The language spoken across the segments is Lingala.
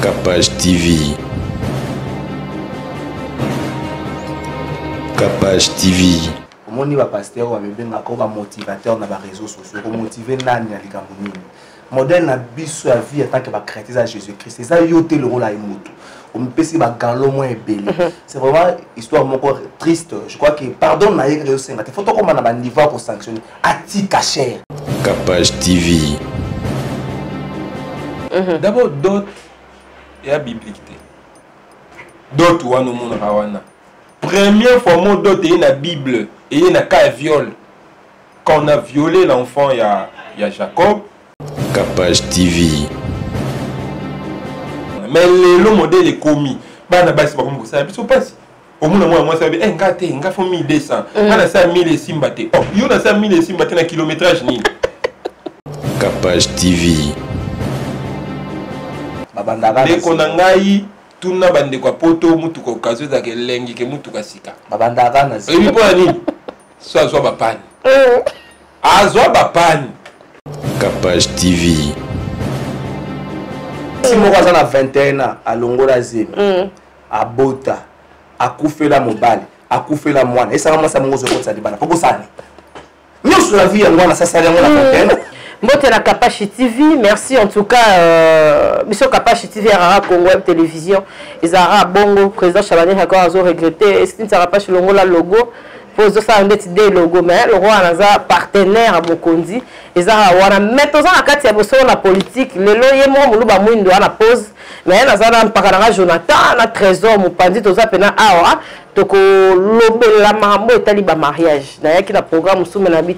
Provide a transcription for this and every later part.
Capage TV. Capage TV. Omoni ba pasteur wa bebenga ko ba motivateur na ba réseaux sociaux ko motiver nani na likambo nini. Modèle na biso ya vie en tant que ba chrétien à Jésus-Christ. Ça yoté le rôle à Emoto. On me pesi ba galo moins belé. C'est vraiment histoire mon corps triste. Je crois que pardon na yé réseaux sociaux. Faut to comme na ba niveau pour sanctionner. Ati cacher. Capage TV. D'abord d'autres et la biblique. D'autres ou mon rawana. Première fois mon d'autres et la Bible et il y a cas viol. Quand on a violé l'enfant il y a Jacob. Capage TV. Mais le modèle est commis. Bah na basi pas comme ça. Puis c'est pas si. Au moins moi ça veut ngate nga fo 1200. Ana ça 1000 simbate. Oh, yo na ça 1000 simbate na kilométrage ni. Capage TV. Dès qu'on a ngai tuna bande kwa poto mutu ko kazo za kelengi ke mutu kasika. Babandaka na zi. Et puis pour ni so azwa bapani. Azwa bapani. Capage TV. Si mon voisin a 21 ans, à Longola Zim, à Bota, à Koufela Mobali, à Koufela Moine, et ça va ça mon ça dit bana. Pourquoi ça ni? Nous sur la vie, on a ça ça on a 21 ans. Mbote la Capage TV, merci en tout cas. Monsieur Capage TV, Rara Congo Web Télévision, Ezara Bongo, président Chabani Hakor a regretté. Est-ce qu'il ne sera pas chez Longola logo? Pour ça, on a des logo, mais le roi a partenaire à Bokondi. Ezara wana. Maintenant, on a quatre émotions la politique. Le loyer moi, mon louba mouindo a la pause. Mais on a un paranaga Jonathan, on a trésor, mon pandit, tout ça pena awa. Donc lobe la mambo et taliba mariage. D'ailleurs, qui a programme sous mon habit.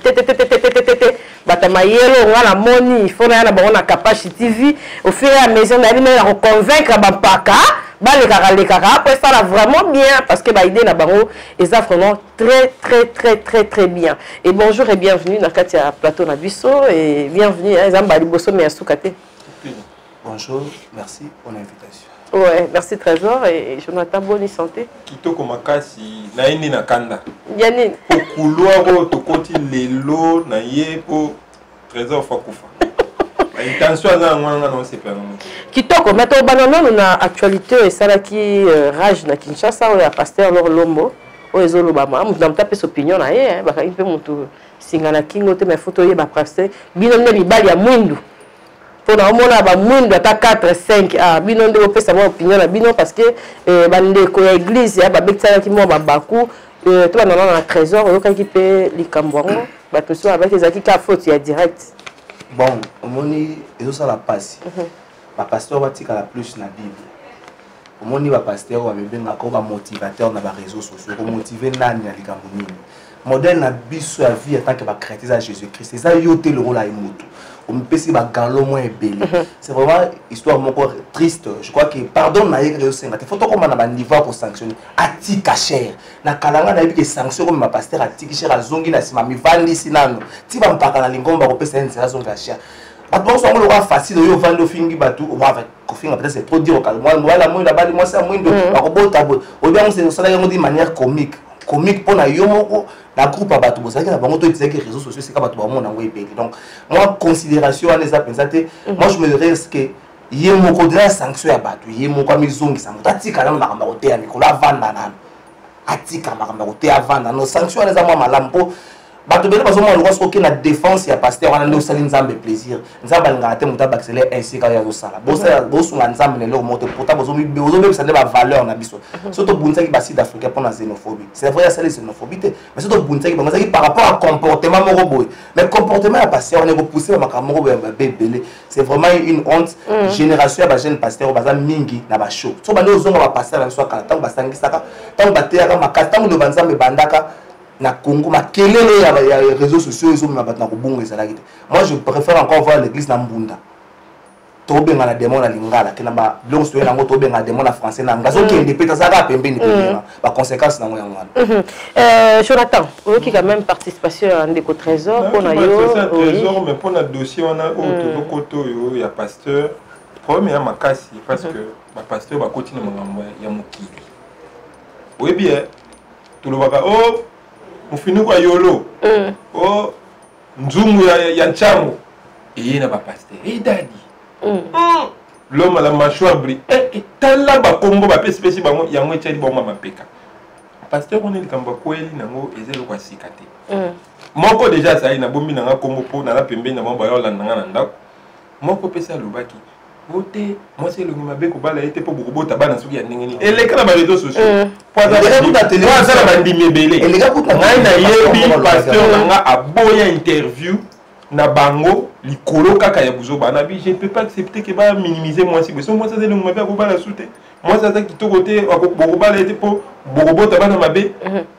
Batama yelo on a la money. Il faut qu'on ait la Capage TV. Au fur et à mesure, on a convaincre Bampaka. Après ça là vraiment bien parce que l'idée na bango est vraiment très bien. Et bonjour et bienvenue dans Katia plateau na biso et bienvenue à Zambali Bosso Measukate. Bonjour, merci pour l'invitation. Ouais, merci Trésor et Jonathan bonne santé. Kitoko makasi na indi na kanda. Yanni. Pour couloir to koti lelo na ye pour Trésor fakufa. Intention à non c'est pas non. Kitoko maintenant banano na actualité et ça là qui rage na Kinshasa ou ya pasteur Lor Lombo o ezolo bama mu na mtape opinion na ye ba ka impe mutu singana kingo te me photo ye ba pasteur bino ne libali ya mwindu. Pour na ba mwindu ata 4 5 ah bino nde opesa mo opinion na bino parce que bande ko ya église ya ba bektsala ki mo ba baku to ba na trésor o ka ki pe likambwango ba to so avec ezaki ka faute ya direct. Bon, omoni ezo ça la passe. Ba pasteur va tika la plus na Bible. Omoni ba pasteur wa bebenga ko ba motivateur na ba réseaux sociaux, ko motiver nani na likambo nini. Modèle na biso ya vie en tant que ba chrétien à Jésus-Christ. Ça yoté le rôle à Emoto. On me pesi ba galo moins belé. C'est vraiment histoire mon corps triste. Je crois que pardon na yé réseaux sociaux. Faut to comme na ba niveau pour sanctionner. Ati cacher. Na kalanga na yebi sanction comme ma pasteur ati cacher azongi na sima mi vandi sinano. Ti ba mpaka na lingomba ko pesa nzela zonga cher. Attends, on va facile, on va fingi batu, on va finir peut-être c'est trop dire moi la moi là-bas moi c'est moins de robota. Au bien c'est ça de manière comique pour na yomoko la groupe à batu. Ça que na bango to disait que les réseaux sociaux c'est ka batu ba mon nango epeli. Donc moi considération les a pensé moi je me risque que yemoko de la sanction ya batu yemoko mizongi ça motatika na makamba kote ya Nicolas Vanda na atika makamba kote ya Vanda no sanction les a moi malampo. Bato bele bazo mo lokoso ke na défense ya pasteur wana ndo sali nzambe plaisir nzambe ngala te muta baxeler ainsi ka ya sala bo sunga nzambe le moto pota bozo be ça ba valeur na biso surtout bunza ki ba sud africain pour la xénophobie c'est vrai ça la xénophobie mais surtout bunza ki par rapport à comportement moko boy mais comportement ya pasteur on est pousser ba makamoko ba bebele c'est vraiment une honte génération ya ba jeune pasteur baza mingi na ba show so ba ndo zonga ba pasteur na so kala tango basangisaka tango bateaka makata tango ndo banzambe bandaka na Congo ma kelele ya réseaux sociaux ils ont ma batna ko bongo ezalaki. Moi je préfère encore voir l'église na Mbunda. Tobenga na démon na lingala kena ba long story na moto tobenga démon na français na ngazo ki ndepeta saka pembeni pembeni ba conséquences na ngo yango. Jonathan, qui quand même participation à ndeko trésor pour na yo. Trésor mais pour na dossier on a auto koto yo ya pasteur. Problème ya makasi parce que ba pasteur ba continue makambo ya mokili. Oui bien. Tout le baka oh mufini kwa yolo oh nzungu ya nchangu na ba pasteur dadi l'homme à la mâchoire brille. Et tala ba combo ba pesi bango yango etiali bango mapeka. Pasteur on est le kamba kweli nango ezelo kwa sikate. Moko déjà ça ina bombi nanga kombo po na la pembe na mamba yo landanga na ndako. Moko pesa lobaki. Voter moi c'est le mabe ko bala été pour bokobota bana suki ya ndengeni. Et les kana ba réseaux sociaux. Pour ça la bandi mebele. Et les gars pour na yebi pasteur nanga aboya interview na bango likolo kaka ya buzo bana bi je ne peux pas accepter que ba minimiser moi si moi ça c'est le mabe ko bala soute. Moi ça c'est qui to côté bokobala été pour bokobota bana mabe.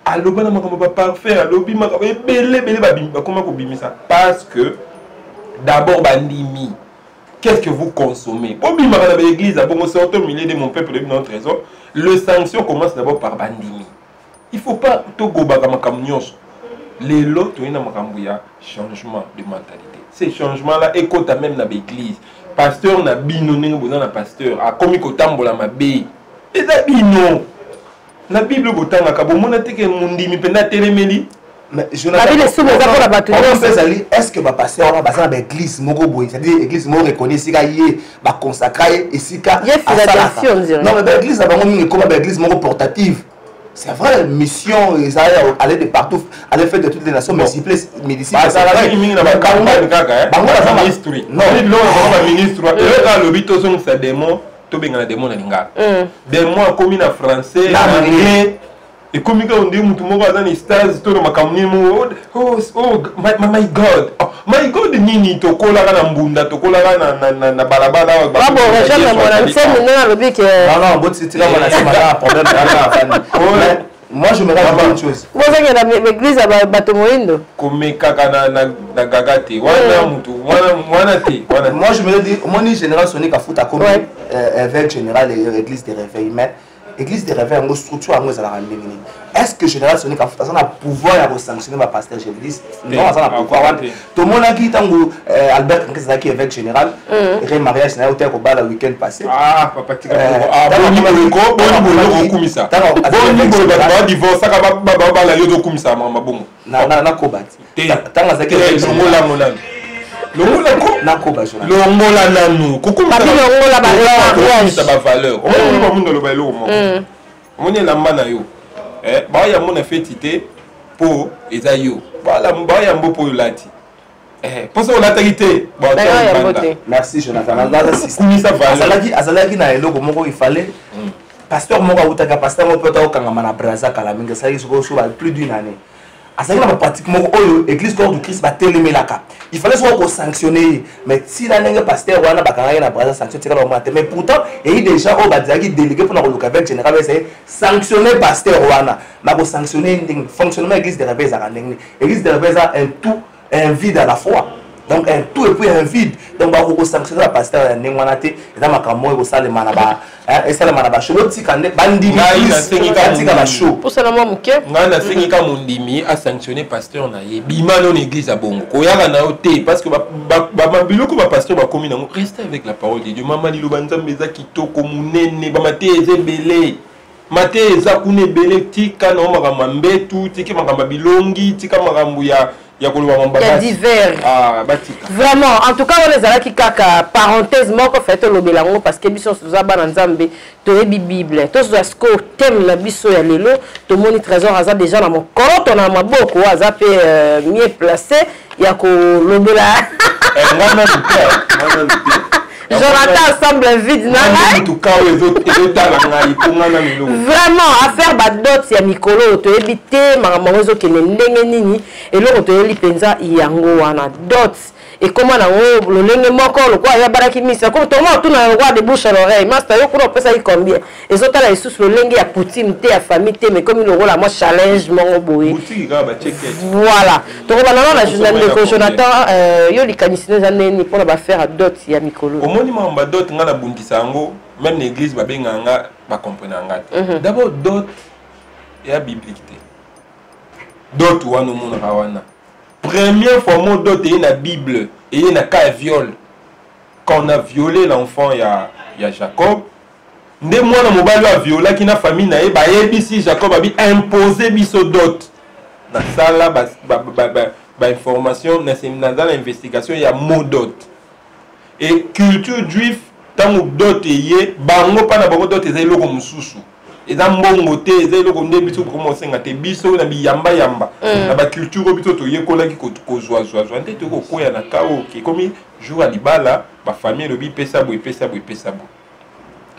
Aloba na makambo ba parfait alobi makambo belé ba bimba comment ko bimisa parce que d'abord bandimi. Qu'est-ce que vous consommez? Bon, bimba dans l'église, bon, sortez au milieu de mon peuple et de notre trésor. Le sanction commence d'abord par bandimi. Il ne faut pas tout go baga makamnyos. Les lots, tu as changement de mentalité. Ces changements-là, écoute même dans l'église. Pasteur n'a binoné besoin d'un pasteur. A commis qu'au tambo la mabé. Et ça bino. La Bible botan a kabo mon attique mundi mi pena telemeli. Mais est-ce que ma pasteur va passer dans l'église moko boy, c'est-à-dire l'église mo reconnaît si gaillé ba consacrer et si ka non mais l'église va on comme l'église moko portative. C'est vrai mission Israël aller de partout, aller faire de toutes les nations mais s'il médecine ça va ministre. Non, ministre. Le lobito son ça démon, to benga démon na linga. Démon comme en français, anglais. Et comme on dit, tout le monde a des stars, tout le monde my God. Oh, my God, nini, to kola na mbunda, to kola na balabala. Bon, je vais non, bon, c'est là, on a problème. Moi, je me rends une chose. Moi, je vais dans l'église à Batomoindo. Comme kaka na gagate, wana mutu, wana te. Moi, je me dis, mon général Sonic a foutu à comme évêque général et l'église des réveils, mais l'église des réveils, en structure, en est-ce que général Sonic a pouvoir de sanctionner ma pasteur l'église? Non, ça n'a pas pouvoir. Tout le monde a dit Albert qui est évêque général, et mariage n'a été au bal le week-end passé. Ah, papa, tu as dit divorce, ça va la yodo comme ça, maman bon. Na kobat. Tanga zaki longola monana. Longola ko? Na koba jona. Longola nanu. Kokuma ça ba valeur. On va mundo lo bailo mo. On est la mana yo. Ba ya mona fetité pour ezayo. Ba la mba ya mbo pour lati. Pour ça on a talité. Merci Jonathan. Azalaki na eloko moko il fallait. Pasteur moko utaka pasteur moko peut okanga mana braza kala minga ça il se plus d'une année. Azalaki na pratiquement oyo église corps du Christ ba telemelaka. Il fallait soit sanctionner mais si la nenge pasteur wana bakanga na braza sanction tika na mais pourtant et déjà au bazaki délégué pour na ko avec général c'est sanctionner pasteur wana na ko sanctionner fonctionnement église de réveil za ndenge église de réveil a un tout un vide à la fois. Donc un tout et puis un vide. Donc on va sanctionner la pasteur Nengwanate et dans ma camo et ça le manaba et ça le manaba show tikande bandi pour ça moi muke ngana sengika mundimi a sanctionner pasteur na ye bima non église à bongo koyaka na oté parce que ba biloko ba pasteur ba komi nango rester avec la parole de Dieu mama li lobanza mbeza kitoko munene ba mate ezebele mate eza kune bele tika na makambo mbetu tika makambo bilongi tika makambo ya divers. Vraiment, en tout cas, on les a qui kaka parenthèse moko fait le belango parce que biso sous abana nzambe to ebi bible to sous ko thème la biso ya lelo to moni trésor aza déjà dans mon corps on a maboko aza pe mieux placé ya ko lobela. Jonathan semble vide. Vraiment, affaire badot ya mikolo to ebite mamangozo kene ndenge nini et l'autre to eli penza yango wana dot et comment na o le lenge moko le quoi ya baraki misa comme tout monde tout na roi de bouche à l'oreille master yo ko pesa i combien et zo tala sous le lenge ya poutine te ya famille te mais comme le rôle la moi challenge mon boy voilà donc on a la journée de Jonathan yo likanisine za neni pour ba faire dot ya mikolo omoni mamba dot nga na bundisa ngo même l'église ba benganga ba comprendre nga d'abord dot ya biblique dot wana mona wana première fois mot dot est la Bible et il y a cas viol quand on a violé l'enfant il y a Jacob ndé mwana mobali a violé qui na famille na e ba yebisi Jacob a bi imposer biso dot na sala ba information na dans l'investigation il y a mot dot et culture juive tango dot ye bango pa na bango dot ezali loko mususu eza mbongo te ezali loko nde biso komo senga te biso na biyamba yamba na ba culture biso to yekolaki ko zwa nte to ko koya na kao ke komi jour à libala ba famille lobi pesa bo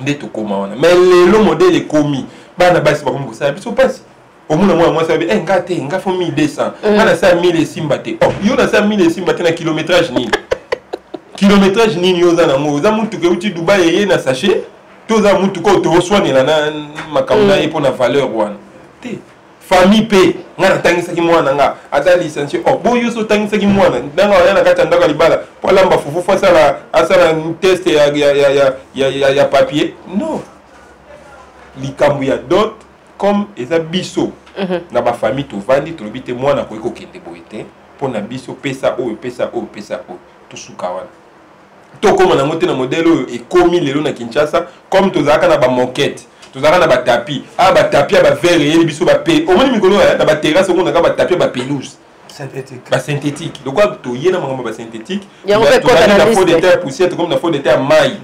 nde to koma wana mais lelo modèle komi bana basi ba komo ça biso pasi omuna moi ça be ngate ngafo 1200 ana sa 1000 simba te oh yo na sa 1000 simba te na kilométrage nini yoza na ngo za muntu ke uti Dubai ye na sachet to za muntu ko to soigner na makamuna ye pour na valeur wana te famille pe ngana tangisa ki mwana nga ata licencié oh boyo so tangisa ki mwana ndanga wana na kata ndaka libala pour lamba fufu fa sala asala test ya papier non likambu ya dot comme eza biso na ba famille to vandi to lobite mwana ko kende boyete pour na biso pesa o to suka wana to comme na moté na modèle et komi lelo na Kinshasa comme to zaka na ba moquette to zaka na ba tapis ba tapis ba verre et biso ba pe au moins mikolo na ba terrasse on na ba tapis ba pelouse synthétique donc quoi to yena mama ba synthétique ya ko na faux de terre poussière comme na faux de terre maille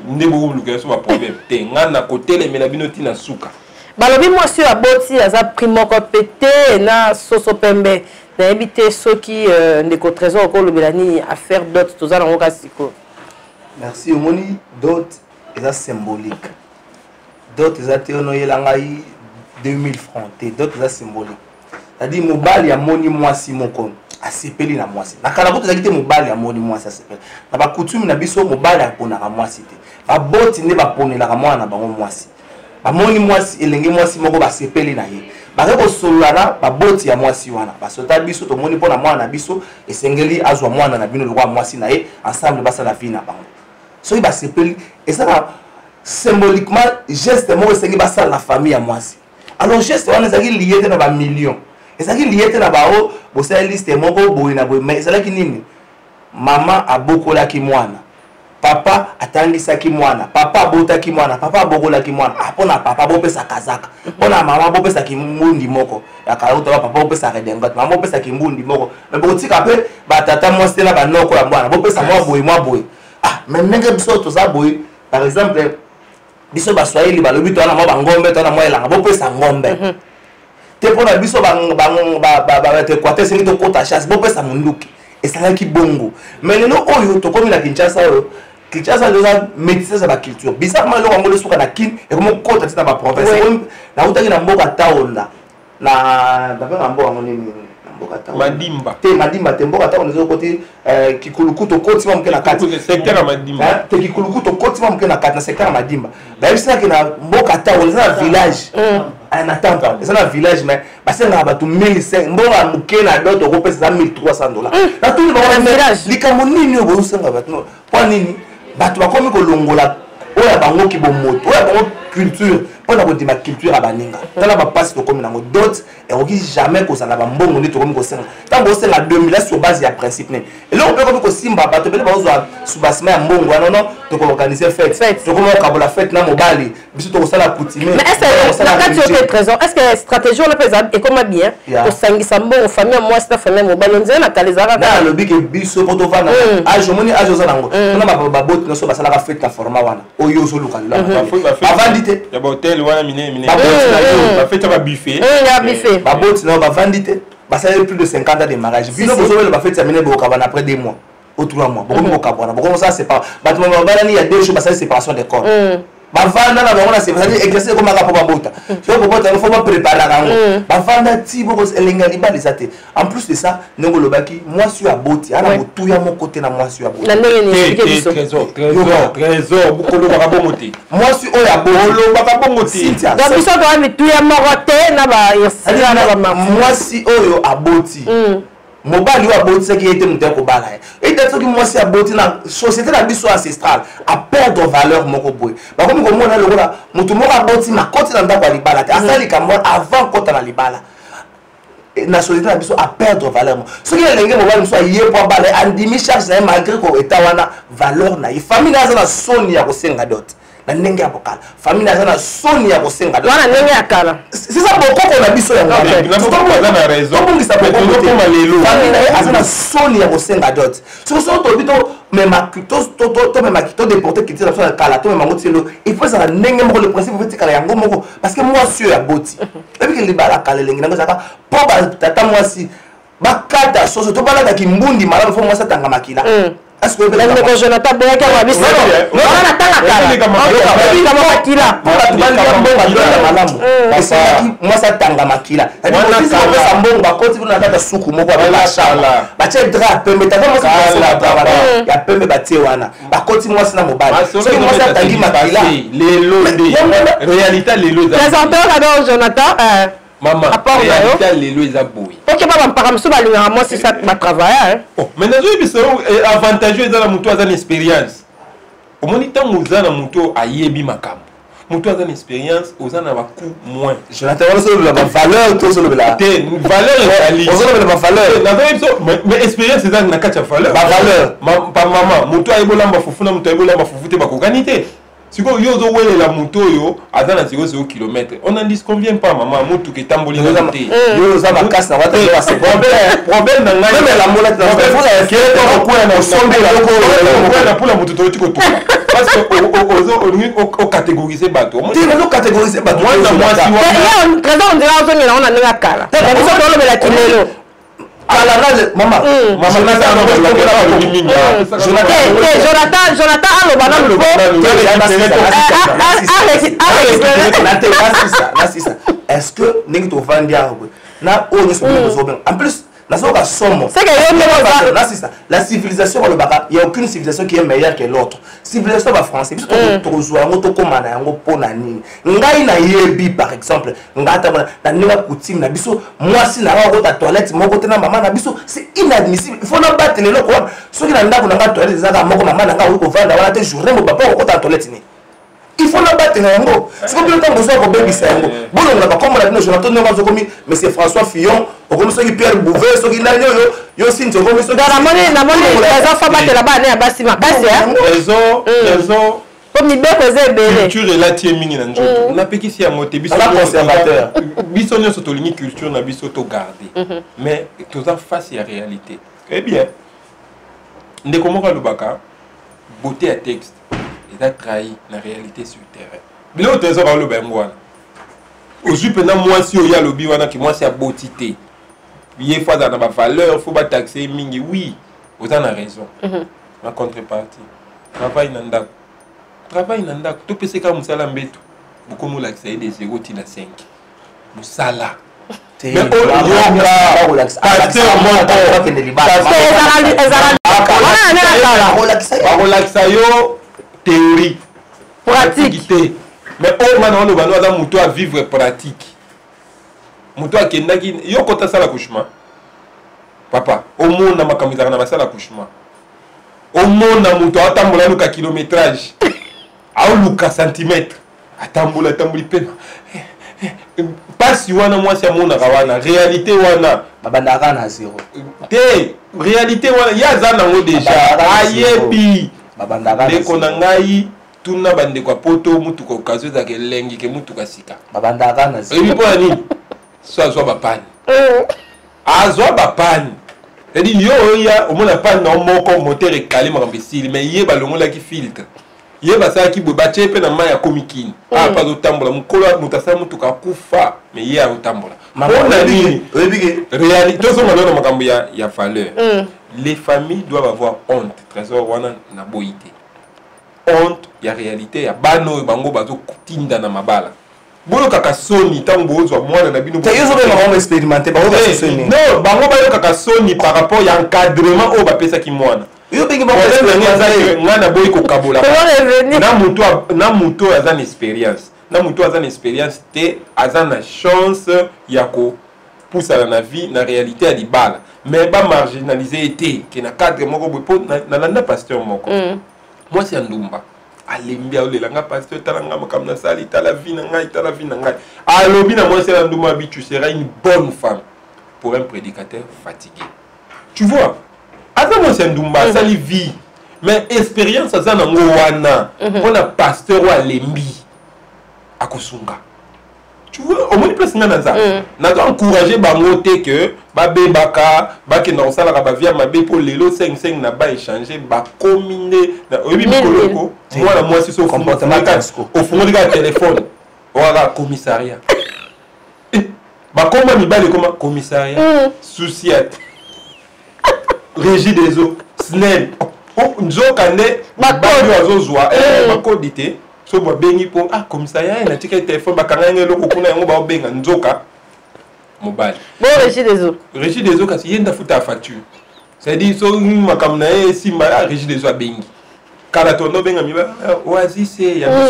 ndebo luka so ba problème te ngana côté les melabino tina suka balobi mwasi aboti aza primoko pété na soso pembe na habité ceux qui ndeko trésor ko lobelani affaire dot toza na ngoka siko. Merci omoni dot eza symbolique. Dot eza te ono yelangai 2000 francs te dot eza symbolique. C'est-à-dire mobali ya moni mwasi moko asepeli na mwasi. Na kala boto zakite mobali ya moni mwasi asepeli. Na ba coutume na biso mobali apona ka mwasi te. Ba boti ne ba ponela ka mwana bango mwasi. Bamoni mwasi elenge mwasi moko basepeli na ye bakeko solana baboti ya mwasi wana basota biso to moni pona mwana biso esengeli azwa mwana na bino lokwa mwasi na ye ensemble basa la vie na bango so basepeli et ça symboliquement geste moko esengi basa la famille ya mwasi alors geste wana ezaki lié na ba millions ezaki lié na ba o bosa liste moko boyi na boyi mais ezalaki nini mama abokolaki mwana papa atandisaki mwana papa abotaki mwana papa abokolaki mwana apona papa bopesa kazaka pona mama bopesa kimbundi moko yakauta papa bopesa redengot mama bopesa kimbundi moko mais botika pe batata mwasi na banoko ya mwana bopesa mwa boy mais ndenge biso toza boy par exemple biso baswahili balobi to na mwa bangombe to na mwa elanga bopesa ngombe te pona biso ba te kwate singi to kota chasse bopesa munduki esalaki bongo mais lelo oyo to komi na Kinshasa oyo Kinshasa doza métisser sa culture bizarrement lo ngolo suka na kin et comme kota tina ba province na utaki na mboka taonda na baba mboka ngoni mboka taonda madimba te mboka taonda zo côté kikulukuto koti wa mkena kati secteur ya madimba te kikulukuto koti wa mkena kati na secteur ya madimba ba yisa kina mboka taonda na village na temple c'est un village mais parce que na ba tu 1500 mbonga mukena doto ko pesa $1300 na tout le village likambo nini obo usenga batno kwa nini batu bakomi kolongola oya bango ki bomoto oya bango culture pona ko dima culture abaninga tala ba passe to komi nango dot et oki jamais ko sala ba mbongo ni to komi ko senga tango senga 2000 sur base ya principe ne et là on peut komi ko simba bato bele ba uzwa subasima ya mbongo non to ko organiser fête to komi ko kabola fête na mobali biso to ko sala coutumier mais est-ce que quand tu es trésor est-ce que stratégie on peut et comment bien to sangisa mbongo famille moi c'est famille mobali on dirait na kalezara na lobi ke biso poto vana age moni age za nango na ba bot no so basala ka fête na format wana oyo so lukala avandite ya ba hotel wana mine ba fête ba buffet ba bot na ba vandite basala plus de 50 ans de mariage biso bozo ba fête ya mine bo kabana après 2 mois ou 3 mois boko kabana boko ça c'est pas battement ba ni ya 2 jours basala séparation des corps bavanda na bango na c'est exercer comme ka poba bota so poba ta faut pas préparer kango bavanda ti boko elenga libali zate en plus de ça nengo lobaki moi sur aboti ana motu ya mon côté na moi sur aboti na ndenge ni expliquer trésor bukolo baka bomoti moi sur oya bolo baka bomoti donc biso to mitu ya morote na ba yosala na ba moi si oyo aboti mobali wa boti ce qui était muté ko bala et d'être que moi c'est aboti na société na biso ancestrale a perdre valeur moko boy ba comme ko mona lokola mutu moko aboti na koti na ndako libala te asali kamwa avant kota na libala na société na biso a perdre valeur ce qui est lenge mobali muso yé po bala andimi charge na malgré ko eta wana valeur na famille na za na soni ya ko senga dot na ndenge ya bokala famille naza na soni ya kosenga wana ndenge ya kala c'est ça bokoko na biso ya ngana na raison tobongisa bokoko famille na ye aza na soni ya kosenga dot soso tobi to mema to déporter culture na biso ya kala to mema ngo tielo il faut ça ndenge moko le principe veut tikala yango moko parce que moi sur ya boti ebi ke libala kala lengi nango saka po ba tata moi si bakata soso to balaka kimbundi malamu fo moi sa tanga makila est-ce que le Jonathan boyaka wa biso wana tanga kala makila pour tu vas dire mbonga ndona malamu parce que moi sa tanga makila c'est-à-dire si on sa mbonga koti kuna tata suku moko ba shala ba che dra pembe tata moi sa ya pembe ba tie wana ba koti moi sina mobali so moi sa tangi makila lelo réalité lelo présenteur alors Jonathan maman réalité lelo eza boy OK papa mpaka mso balingaka moi c'est ça ba travailler oh mais nazo biso avantageux eza na mutu aza na expérience omoni tango oza na mutu ayebi makambo mutu aza na expérience oza na baku moins Jonathan wala solo la valeur to solo la te valeur ezali solo la valeur nazo biso mais expérience eza na kati ya valeur ba valeur pa maman mutu ayebolamba fufu na mutu ayebolamba fufu te bakokani te siko yo zo welela mutu oyo aza na 0 km on n'en disconvient pas maman mutu ke tamboli na te yo za makasi na wata ya problème na ngai même la mola na faut que to ko na sombe la ko pula mutu to tiko to parce que o catégoriser bato tu vas catégoriser bato moi on présent on dirait on est on a nga kala on so tolo bela kilelo maman Jonathan aloba na lupo est-ce que ndenge tovandi awa na oyo nyonso tozobenga en plus nazoka somo la civilisation balobaka il y a aucune civilisation qui est meilleure que l'autre civilisation ba français biso tozwa yango tokoma na yango mpona nini ngai na yebi par exemple ngata na ninga coutume na biso mwasi na nga kota toilette moko te na mama na biso c'est inadmissible il faut na battre lelo ko soki na ndako na nga toilette zaka moko mama na nga ko vanda wala te journée mo papa ko kota toilette ni il faut la battre yango c'est comme tant besoin ko bebisa yango bono na comme la Jonathan nonga komi monsieur François Fillon okomi soki Pierre Bouvet soki nani yo sinto okomi soki na moni les enfants battre là-bas na basi makasi raison comme ni beko zebele culture elati mingi na njoto na pekisi ya mote biso conservateur biso nyonso tolingi culture na biso to garder mais toza face ya réalité eh bien ndeko moko alobaka beauté à texte et a trahi la réalité sur le terrain. Mais là, tu as le bengoan. Aujourd'hui, pendant moi, si il y a le biwana qui moi c'est à beauté. Il faut dans ma valeur, faut pas taxer mingi. Oui, vous en avez raison. Ma contrepartie. Travail nanda. Travail nanda. Tout peut se faire musala mbeto. Beaucoup mo l'accès des 0 til à 5. Musala. Mais oh yoga. Pasteur mon relaxa yo théorie pratique mais au maintenant le bano dans muto à vivre pratique muto a kendaki yo kota sala couchement papa au monde na makamisa na sala couchement au monde na muto atambola luka kilométrage au luka centimètre atambola tamboli pena pasi wana moi c'est mon rawana réalité wana babandaka na zéro te réalité wana ya za nango déjà ayebi babandaka ndeko na ngai tuna bandeko ya poto mutuka okazo ezaka elengi ke mutuka sika babandaka na zéro ebi mpo na nini so azwa bapani azwa bapani c'est-à-dire yo oya omona pani na moko moteur ekali makambo esili mais ye balongolaki filtre ye basalaki boye batie mpe na mai ya komikini apa azotambola mokolo moto asala mutuka akufa mais ye azotambola mpona nini réalité tozonga lona makambo ya valeur les familles doivent avoir honte trésor wana na boyi te honte ya réalité ya bana oyo bango bazotinda na mabala boyokaka soni ntango bozwa mwana na bino non bango bayokaka soni par rapport ya encadrement oyo bapesaki mwana ngai na boyi kokabola na moto oyo aza na expérience na moto aza na expérience te aza na chance ya kopusana na vie na réalité ya libala mais bamarginalize ete ke na cadre moko boye mpo nalanda pasteur moko mwasi ya ndumba alembi aolelanga pasteur talanga makambo nasali tala vie na ngai tala vie na ngai alobi na mwasi ya ndumba abi tu seras une bonne femme pour un prédicateur fatigué tu vois aza mwasi ya ndumba asali vie mais expérience aza nango wana mpona pasteur wa lembi akosunga. Tu vois, au moins place nga naza nazo encourager bango te que babebaka bakenda kosalaka bavia mabe mpo lelo 5 na ba échanger bakomine oyebi mikoloko mwana mwasi so ofungolika telefone oaka commissariat bakoma mibale koma commissariat souciat régie des eaux snel nzoka nde bali azozwa bakodi te so babengi mpo commissariat natika telefone bakanga yango eloko kuna yango baobenga nzoka mobile. Bon, régie des eaux. Régie des eaux, parce qu'il y a une facture. C'est-à-dire, si on a régie des eaux à Bengi. Quand on a bengi, oasis, il y a un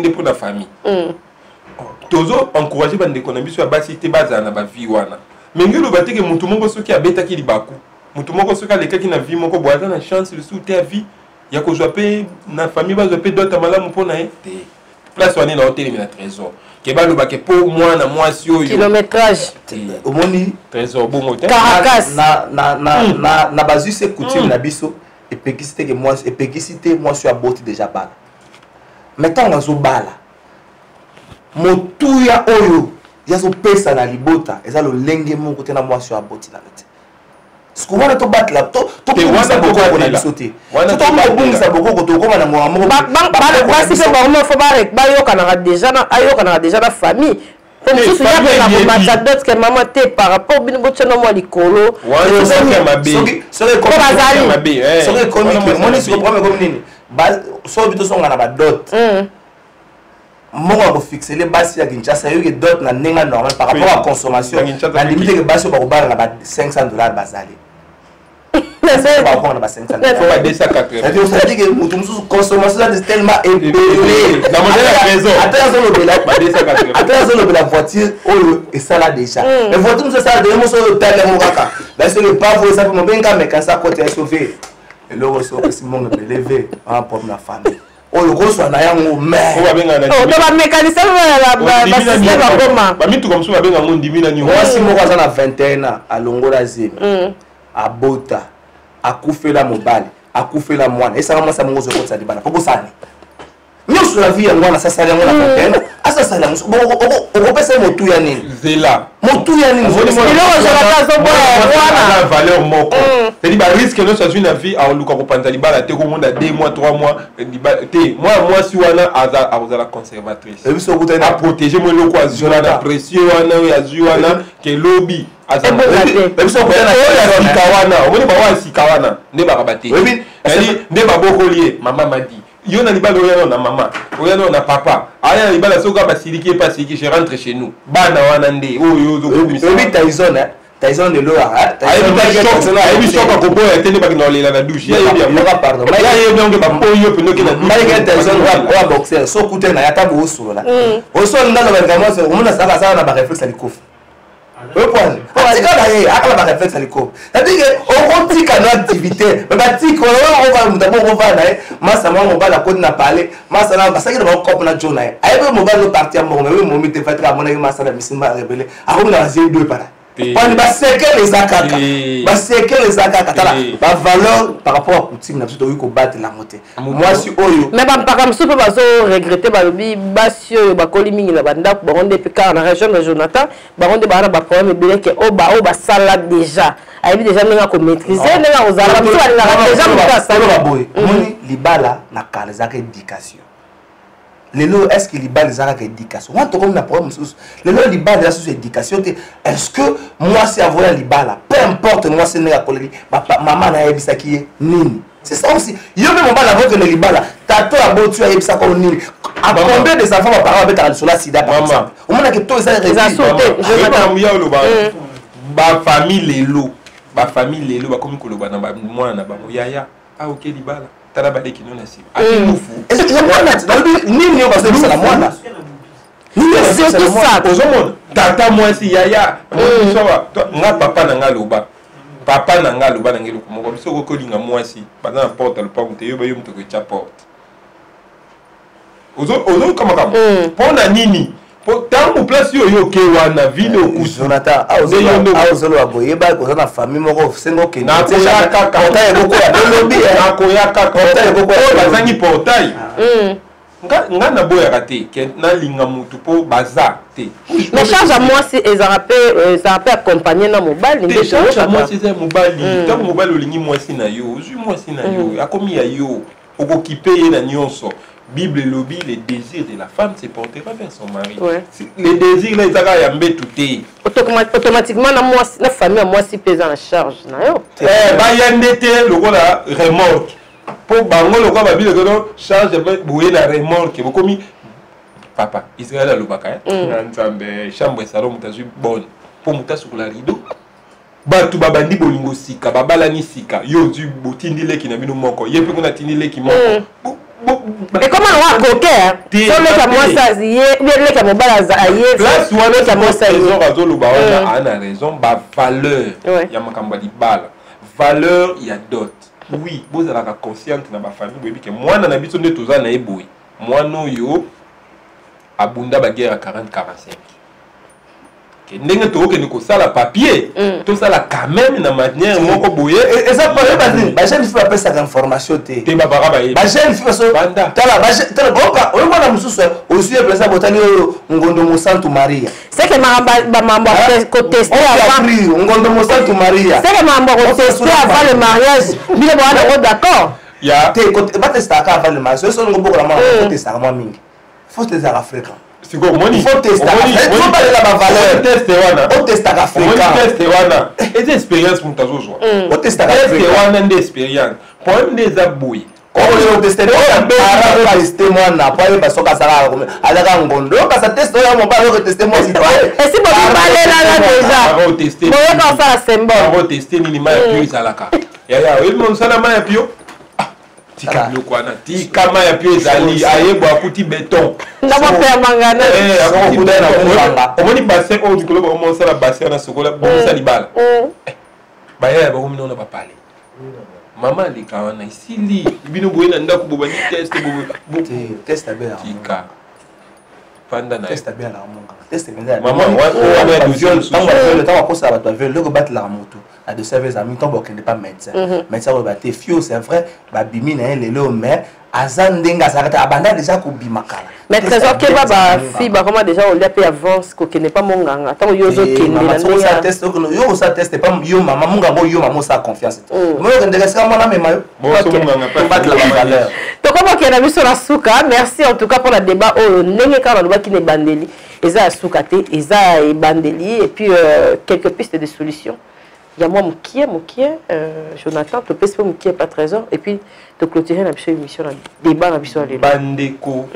peu pour la famille. Toujours encourager les économies sur la base de la vie. Mais nous, nous avons dit que nous avons qui a bêta qui est bakou. Nous avons dit que les gens qui ont vie, nous avons la chance de soutenir la vie. Il y a que je paye, la famille va payer d'autres malades pour la place. On est dans l'hôtel, mais la trésor. Pour moi, kilométrage au moni trésor bon Caracas na basu c'est coutume na biso et péquicité que moi et péquicité moi sur aboti déjà bala maintenant on zo bala motuya oyo ya zo pesa na libota eza lo lenge mon côté na moi sur aboti na mete ce qu'on va to battre là to wana beaucoup na bisoté wana to bongisa beaucoup to koma na moi mo ba si pe ba mo fo ba yoka na déjà la famille. Comme si tu avais la matadot que maman t'es par rapport au bingo tchano moi likolo. Ouais, ça fait ma bé. Ça les comme ma bé. Ça les comme moi ni sur problème comme nini. Ba so bito so ngana ba dot. Moi on va fixer les bases ya Kinshasa yo que dot na nenga normal par rapport à consommation. La limite que base ba ko ba na $500 bazali. C'est pas bon, on a 500. Il faut pas 280. C'est-à-dire que nous consommation est tellement élevée. Attends, la voiture, et ça là déjà. La voiture, c'est ça, de sur le tel Mouraka. Là, c'est le pas vous ça pour mon bien mais quand ça côté sauvé. Et le ressort que Simon me lever en pour la famille. Oh, le gros soit n'ayant au maire. Oh, le mécanicien va comme ça, va mon diminuer. Moi, si moi, j'en ai 21 ans, à Longola Zim, à Bota. Akufela mobali akufela mwana esa kama sa mungozo kotsa libana poko sani nyoso la vie ngwana sasa ya ngwana patena asa sala okopesa motu ya nini zela motu ya nini iloko za kazo bwana valeur moko c'est dire risque no sa une vie a luka ko panza libala te ko monde 2 mois 3 mois te moi si wana aza la conservatrice et biso kutana a protéger moi loko azona na pression wana ya zuwana ke lobby azana biso kutana kawana omoni ba wa sikawana ne ba kabate ne ba bokolier mama madi yo na libala oya na mama oya na papa aya na libala soka basiliki pas siliki je rentre chez nous bana wana nde oyo zo komisa Tyson de l'eau ayebi soka koboya te nde bakinolela na douche pardon yayebionge bapoyo penoke na douche Tyson wa boxer so kute na yata bo solola osolo ndalo bakamose omona saka sana na ba réflexe alikofu point atika na ye akala ba réflexe alikofu c'est-à-dire on tika na activité mais ba tika on va mutabo on va na masa mwa bala ko na parler masa na basaki na cop na jona ayebe mo bala partir mo mais mo mite fatra mona masa na misima rebelle akona na zé deux para on va séquer les akaka ba séquer les akaka tala ba valeur par rapport à coutume na tout ko battre la montée moi si oyo mais ba mpaka msupe bazo regretter ba lobi basi oyo ba koli mingi na banda ba ronde pika na région de Jonathan ba ronde ba na ba problème belé que o ba sala déjà ayebi déjà ninga ko maîtriser ninga ozala mtu alina déjà mtu asala boy moni libala na kala za éducation lelo est-ce que libala za éducation on to comme na problème lelo libala za éducation est-ce que moi c'est avoir libala peu importe moi c'est ninga koleli papa maman na yebisa ki nini c'est ça aussi yo même on va la voir que le libala tato abo tu yebisa ko nini à combien de enfants par rapport à la sida par exemple on a que tout ça sauté je m'attends lo ba famille lelo ba comme koloba na ba mwana na ba yaya ok libala tala ba de kinona si akinufu est-ce que mwana nini yo parce que c'est la mwana nini c'est tout ça ozomona tata moi si yaya nga papa na nga loba papa na nga loba na ngelo komoko biso ko kolinga moi si bana porte le pas te yo ba yo mto ko cha porte ozo kama pona nini Tant place yo yo ke wana ville au Jonathan aozolo aboyeba ko na famille moko sengo ke na ko ya kaka portail beaucoup ya lobby na ko ya kaka portail beaucoup bazangi portail nga na boya raté ke na linga mutu po baza te mais charge à moi si ils ont accompagner na mobile ndé charge à moi si c'est mobile tant mobile olingi moi si na yo ozui moi si na yo akomi ya yo okokipe ye na nyonso Bible lobby, les désirs de la femme se portera vers son mari. Ouais. Les désirs, les agas yambe tout est. Automatiquement, la famille, moi, si pèse en charge. Bah, yandete, le rôle la remorque. Pour bango, le rôle, Bible, le charge de bouer la remorque. Vous commis, papa, Israël a le baka. Chambre salon, mutazu bonne. Pour mutas sur la rideau. Batu babandi bolingo sika, babalani sika. Yo du botindi leki na bino moko. Yepe kuna tindi leki moko. Mais comment on va coquer? Sur le camion, ça y est, le camion balaz aïe. Place où on est camion, ça y est. On a raison, bah valeur. Il y a ma cambadi balle. Valeur, il y a d'autres. Oui, vous avez la conscience dans ma famille. Oui, que moi, dans l'habitude de tous les ans, moi, non, yo, abunda ba guerre à 40-45. Ndenge to ke niko sala papier to sala quand même na manière moko boye et ça parle ba jeune fille appelle ça information te ba bara ba ba jeune fille so tala ba tala boka o mwana mususu aussi e placer botani ngondo mo Santo Maria c'est que ma mambo ko tester avant ngondo mo Santo Maria c'est que mambo ko tester avant le mariage bile bo d'accord ya te ko ba tester avant le mariage so ngo boko la mama ko tester moi mingi faut tester africain. C'est quoi, il faut tester. Il faut parler de la valeur. On teste à Africa. Et des expériences pour ta joie. On teste à Africa. On a des expériences. Pour des abouilles. Quand on teste, on a testé moi na pas parce que ça va comme à ngondo parce que teste on va tester moi si toi. Et si vous parlez là déjà. On va tester. On va faire ça symbole. On va tester ni ma puis ça la carte. Ya oui mon ça la ma puis tika biloko na tika ma ya puis ezali ayebo akuti béton na ba faire mangana akuti béton omoni bassin o dikolo ba mo sala bassin na sokola bo sa libala ba ya ba komino na ba pale mama le kawana isili bino boyena ndako bo ba ni test bo test abela tika panda na test abela na monga test benza mama wa ba douzième le temps ko sa ba to le ko battre la moto à de services amis tant qu'il n'est pas médecin médecin va battre fio c'est vrai ba bimi na le mais azandenga sarata abanda déjà ko bimakala mais trésor ke baba fi ba comment déjà on l'a fait avance ko n'est pas monganga tant yo zo kende na ça test yo ça test pas yo maman monga yo maman ça confiance moi je ndeka ska mona mema yo pour battre la valeur to comment que na biso na suka merci en tout cas pour le débat oh ndenge ka na ki ne bandeli eza suka te eza e bandeli et puis quelques pistes de solutions. Il y a moi Moukié, Jonathan, tu peux se faire Moukié pas trésor et puis tu clôturer la émission, le débat la émission. Bandeko.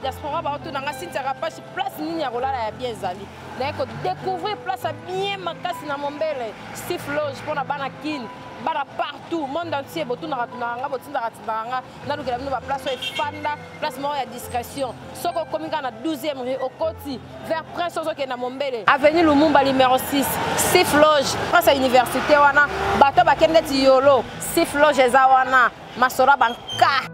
Diaspora ba otunanga sintaka page place nini ya kolala ya bien ezali na ko découvrir place bien makasi na mombele Steve Loge pona bana kin bana partout monde entier botunaka tunanga botindaka tindanga na lukela bino ba place efanda place moko ya discrétion soko komika na 12e rue okoti vers Prince ozoke na mombele avenue Lumumba numéro 6 Steve Loge place à université wana bato bakende ti yolo Steve Loge eza wana masora banka.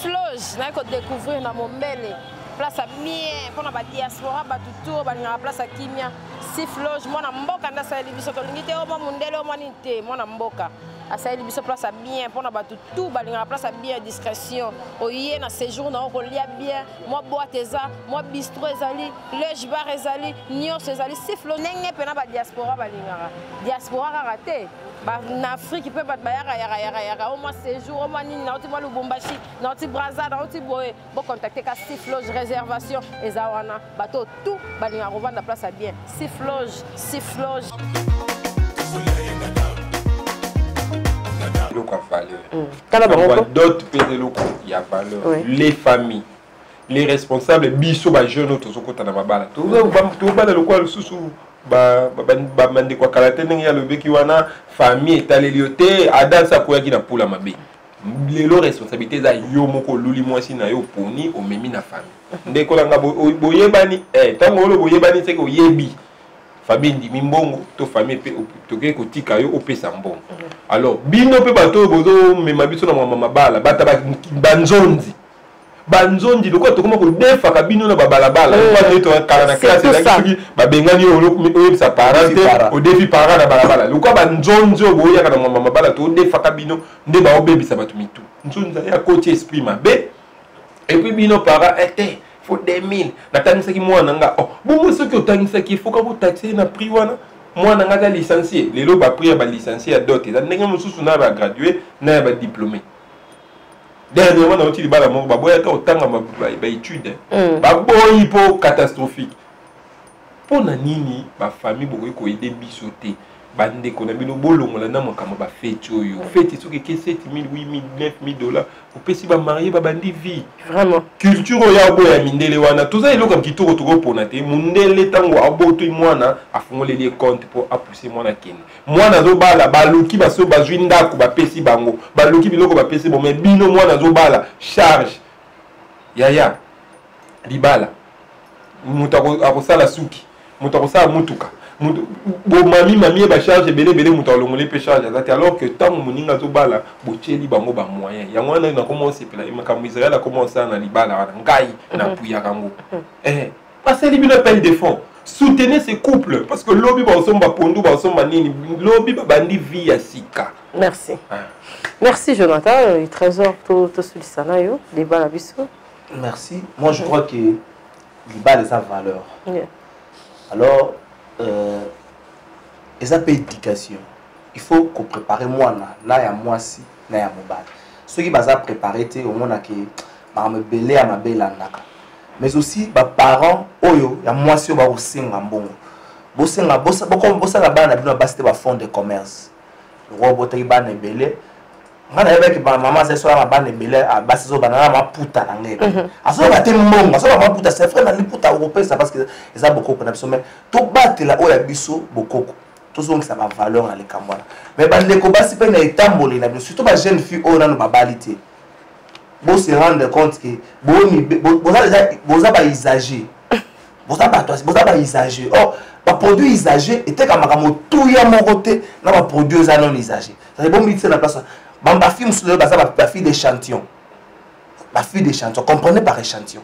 Loge, na ko découvrir na mombele place à bien pour na ba diaspora ba tuto ba na place à kimia Steve Loge mona mboka nda sa libiso to lingite o mundele o manite mona mboka asa libiso place à bien pour na ba tuto ba na place à bien discrétion o yé na séjour na ko lia bien moi boîte eza moi bistrot ezali Loge bar ezali nyos ezali Steve Loge nenge pe na ba diaspora ba lingara diaspora raté ba na Afrique peut pas ba yaka au moins séjour au moins ni na oti moi Lubumbashi na oti Brazza na oti boye bo contacter ka Steve Loge réservation ezawana bato tout balinga revendre place à bien Steve Loge eloko ya valeur d'autres pèse eloko ya valeur les familles les responsables biso ba jeune tozokota na mabala tobala lokola lisusu bamande kwa kalate ndenge ya lobeki wana famille etaleli te adansa koyaki na pula mabe lelo responsabilité za yo moko luli mwasi na yo poni omemi na famille ndekolanga boyebani ntango olo boyebani seke oyebi famille ndimi mbongo to famille pe toke kotika yo opesa mbongo alors bino pe bato bozo mema biso na mama mabala bata banzonzi banzonzi lokwa tokoma ko defa kabino na babalabala kwa neto kala na classe ezaki babengani oyo sa parente au défi parent na balabala lokwa banzonzi oboya kana mama mabala to defa kabino nde ba obebisa batu mitu nzonza ya coach esprit mabe et puis bino para faut 2000 natangisaki mwana nga bon soki otangisaki faut ka taxer na prix wana mwana nga licencié lelo ba prix ba licencié à dot eza ndenge mosusu na ba gradué na ba diplômé dernièrement na otili bala moko baboya ka otanga ba étude baboyi po catastrophique pona nini ba famille bokoyi ko aider biso te bande ko na bino bolongola na mokama ba fête oyo fête soki ke 7000 8000 9000 dollars opesi ba marié ba bandi vie vraiment culture ya boya mindele wana toza eloko kitoko toko pona te mundele tango aboto mwana afungole les comptes pour appousser mwana kene mwana zo bala baluki baso bazwi ndako bapesi bango baluki biloko bapesi bo mais bino mwana zo bala charge yaya libala mutako akosala suki mutako sala mutuka bo mami ba charge belé mutako longole pe charge alors que tant moninga zo bala bocheli bango ba moyen ya mwana na commencer pela makambo Israël a commencé na libala wana ngai na puya kango parce que libino paye des fonds soutenez ces couples parce que lobby ba osomba pondu ba osomba nini lobby ba bandi vie ya sika. Merci. Merci Jonathan, et trésor to sulisana yo débat la biso. Merci. Moi je crois que l'IBA les a valeur. Alors ils ont éducation. Il faut qu'on prépare moi là ya moi si na ya mobile. Ceux qui baza préparer te au monde que ba me belé à ma belle naka. Mais aussi ba parents oyo ya moi si ba osinga mbongo. Bosenga bosa bosa la bana bino basite ba fond de commerce. Le robot yi bana belé. Ngana yeba ki ba maman c'est soit ba bana belé a basizo bana ma puta na ngeke. Aso ba te mbongo, aso ba ma puta c'est frère na li puta européen ça parce que ils a beaucoup na biso mais to battre la oya biso bokoko. Tout ça ça va valeur dans les cambois. Mais bande ko basi pe na etamboli na biso surtout ba jeune fille o na no babalité. Bon se rendre compte que boza ba usager. Boza ba usager. Oh, ba produit usager était comme makambo tout ya moroté na ba produit za non usager. Ça bon mitse na place. Bamba film sur ba fille d'échantillon. Ba fille d'échantillon, comprenez par échantillon.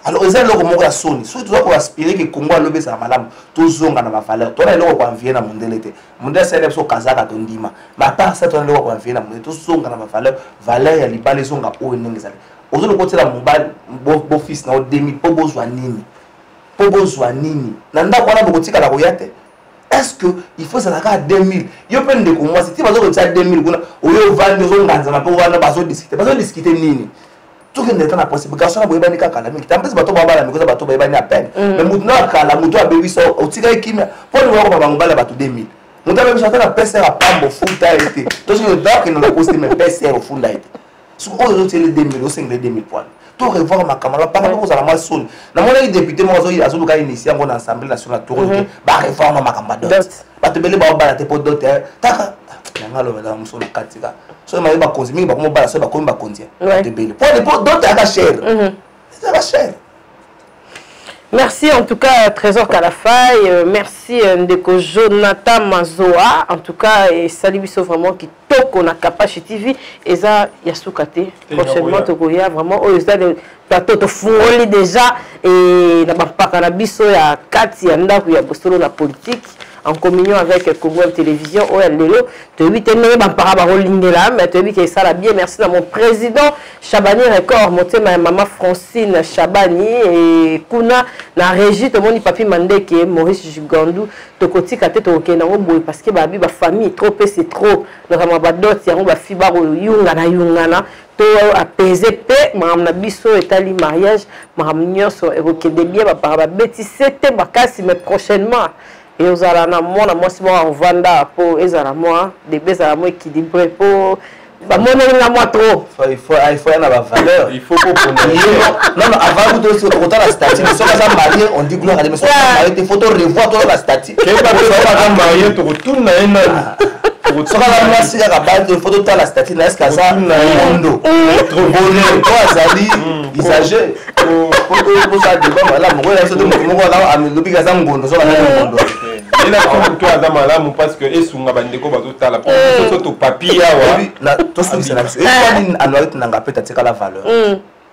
Alors ils ont le mot la Sony. Surtout qu'on aspirer que Congo a levé sa madame. Tout zonga na valeur. Toi là on vient na mondelete. Mondel c'est le kazaka tondima. Ma part ça toi là on vient na mondelete. Tout zonga na valeur. Valeur ya libale zonga o nengezali. Ozo le côté la mobile bo fils na 2000 po bozwa nini. Po bozwa nini. Nanda kwa na bokotika la koyate. Est-ce que il faut ça à 2000? Yo peine de moi si tu vas au 2000 kuna oyo vendre zonga nzama po wana bazo discuter nini. Tout le monde est en possible. Garçon a boyé kaka la miki. T'empêches bateau baba la miki ça bateau boyé à peine. Mais maintenant kala muto a bébi so au tigre kimia. Pour le voir baba ngala bateau 2000. Muto a bébi chanter la PC à pambo futa été. Tout ce que dark nous a posté mais PC au fond été. Sur on les 2000 au 5 2000 points. Tout revoir ma camarade par rapport à la maçon. Na mon député moi zo a zo ka initier en assemblée nationale tour. Ba réforme ma camarade. Ba te bele ba ba te po doter. Taka ngalo la muso na katika. So ma ba konzi ba ko ba so ba ko ba konzi de belle pour d'autres à cher ça va cher. Merci en tout cas Trésor Kalafaye, merci Ndeko Jonathan Mazoa en tout cas et salut biso vraiment qui toko na Kapashi TV et ça yasukate prochainement tokoya vraiment oh ça le plateau to fungoli déjà et na ba na biso ya kati ya ndako ya bosolo na politique en communion avec Congo Télévision au Lelo de 8 et ba para ba rolingela mais tu que ça la bien merci à mon président Chabani Record monté ma maman Francine Chabani et kuna na régie to moni papi Mandeke Maurice Gigandu to koti kate to okena ngo parce que ba famille trop c'est trop na ba dot ya ba fi ba yunga to apaiser pe mam na biso etali mariage mam nyonso ekokende bien ba para ba betisete bakasi mais prochainement et aux alana moi si moi on vanda pour les alana moi des belles alana équilibré pour Bah, moi, non, moi trop. Il faut y avoir valeur. Il faut qu'on non, avant que tu autant la statue, mais si on est marié, on dit gloire à Dieu. Mais si on est marié, il faut revoir toute la statue. Quel pas de marié, tu retournes à un an. Soka la mwasi ya kabali il faut tout la statue na eska za mondo trop bonheur toi azali isager pour ça débat voilà moi là c'est tout moi là amelobi kaza ngondo so la ngondo il a comme toi azama là parce que esunga bandeko bazotala pour to papier wa na to sous na biso et quand anorit nanga peta tika la valeur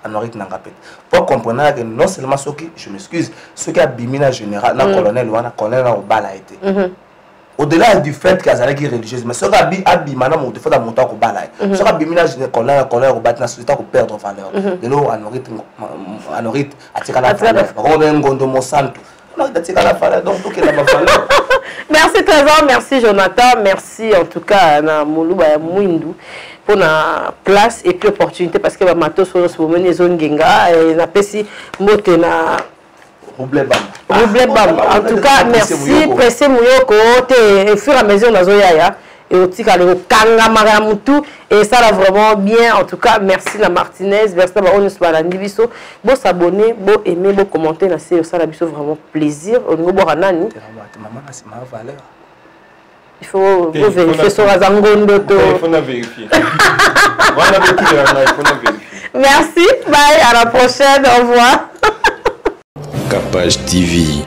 anorit nanga peta pour comprendre que non seulement ceux qui je m'excuse ceux qui a bimina général na colonel wana colonel na obala été au-delà du fait qu'elle est religieuse, mais ce qui a maintenant mon défaut dans mon temps qu'on balaye. Ce qui a bimina colère au bâti na société qu'on perdre valeur. De l'eau anorit attirer la valeur. On est un gondo monsanto. On a attirer la valeur donc tout qui n'a pas valeur. Merci Trésor, merci Jonathan, merci en tout cas na Moluba Mwindu pour la place et puis opportunité parce que matos sur ce moment les zones genga et na pesi mote na Roublé bam. En tout cas, merci. Pressé Mouyoko, au fur et à mesure, on a Zoyaya. Et au tika le Kanga Maramutu. Et ça là vraiment bien. En tout cas, merci la Martinez. Merci à Onus Balandiviso. Bon s'abonner, bon aimer, bon commenter. Ça là, vraiment plaisir. Au niveau Boranani. Maman, c'est ma valeur. Il faut vérifier sur la Zangondo. Il faut vérifier. Merci. Bye. À la prochaine. Au revoir. Capage TV.